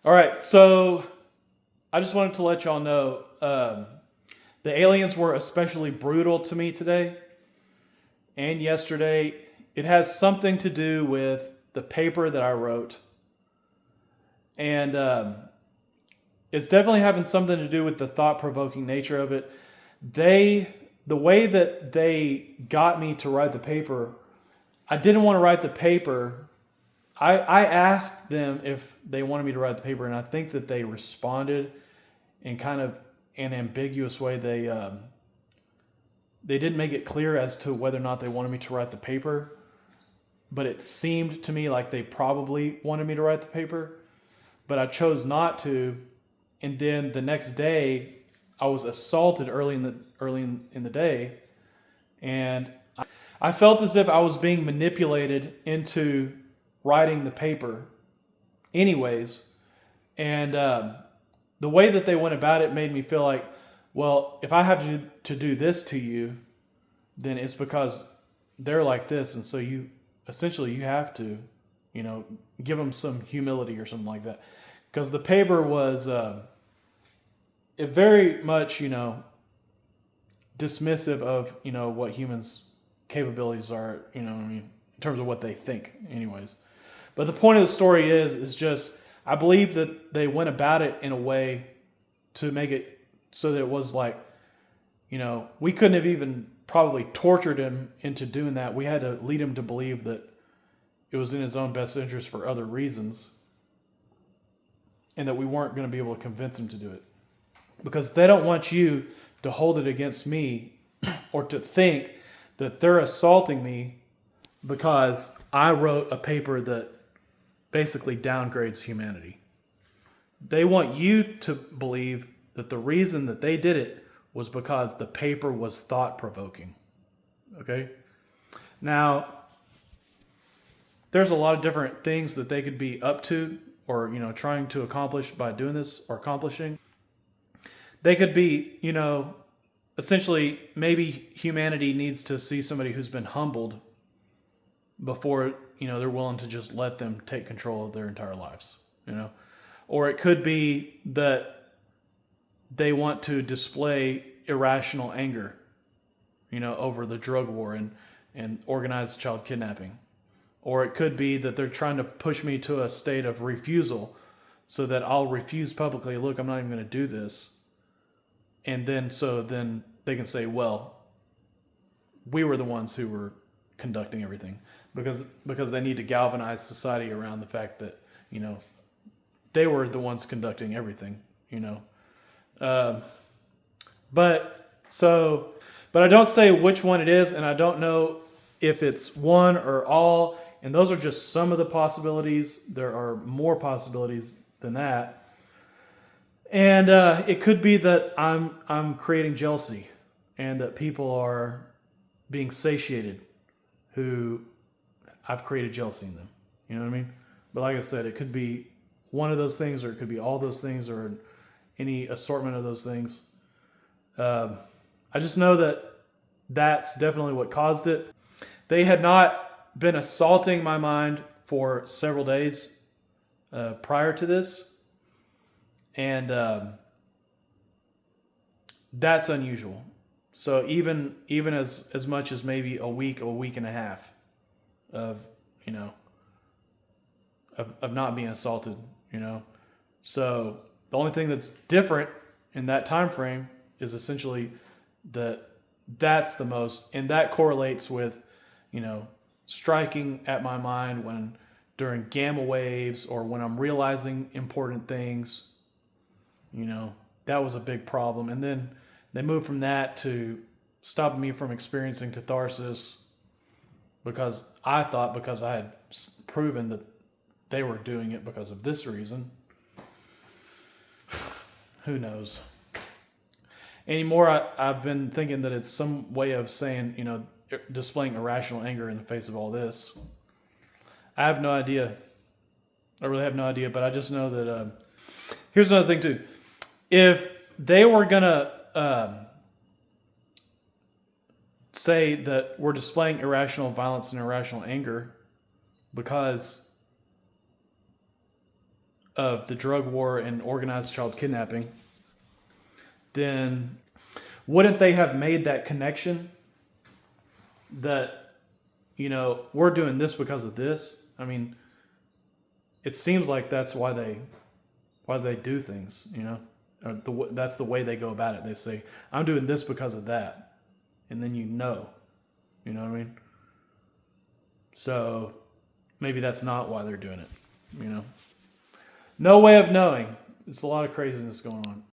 All right, so I just wanted to let y'all know the aliens were especially brutal to me today and yesterday. It has something to do with the paper that I wrote, and it's definitely having something to do with the thought-provoking nature of it. The way that they got me to write the paper, I didn't want to write the paper. I asked them if they wanted me to write the paper, and I think that they responded in kind of an ambiguous way. They didn't make it clear as to whether or not they wanted me to write the paper, but it seemed to me like they probably wanted me to write the paper, but I chose not to. And then the next day, I was assaulted early in the day, and I felt as if I was being manipulated into writing the paper, anyways. And the way that they went about it made me feel like, well, if I have to do this to you, then it's because they're like this, and so you have to, give them some humility or something like that, because the paper was it very much dismissive of what humans' capabilities are, in terms of what they think, anyways. But the point of the story is just I believe that they went about it in a way to make it so that it was like, we couldn't have even probably tortured him into doing that. We had to lead him to believe that it was in his own best interest for other reasons, and that we weren't going to be able to convince him to do it. Because they don't want you to hold it against me or to think that they're assaulting me because I wrote a paper that basically downgrades humanity. They want you to believe that the reason that they did it was because the paper was thought provoking. Okay? Now, there's a lot of different things that they could be up to or, trying to accomplish by doing this or accomplishing. They could be, essentially maybe humanity needs to see somebody who's been humbled before, they're willing to just let them take control of their entire lives, Or it could be that they want to display irrational anger, over the drug war and organized child kidnapping. Or it could be that they're trying to push me to a state of refusal so that I'll refuse publicly. Look, I'm not even going to do this. And then they can say, well, we were the ones who were conducting everything, because they need to galvanize society around the fact that, they were the ones conducting everything, but I don't say which one it is, and I don't know if it's one or all. And those are just some of the possibilities. There are more possibilities than that. And it could be that I'm creating jealousy, and that people are being satiated who I've created jealousy in them. You know what I mean? But like I said, it could be one of those things, or it could be all those things, or any assortment of those things. I just know that that's definitely what caused it. They had not been assaulting my mind for several days prior to this. And that's unusual. So even as much as maybe a week and a half of of not being assaulted, So the only thing that's different in that time frame is essentially that that's the most, and that correlates with striking at my mind when during gamma waves, or when I'm realizing important things. That was a big problem. And then they moved from that to stopping me from experiencing catharsis, because I had proven that they were doing it because of this reason. Who knows? Anymore, I've been thinking that it's some way of saying, displaying irrational anger in the face of all this. I have no idea. I really have no idea, but I just know that here's another thing too. If they were gonna say that we're displaying irrational violence and irrational anger because of the drug war and organized child kidnapping, then wouldn't they have made that connection that, we're doing this because of this? I mean, it seems like that's why they do things, Or that's the way they go about it. They say, I'm doing this because of that. And then you know what I mean? So maybe that's not why they're doing it, No way of knowing. It's a lot of craziness going on.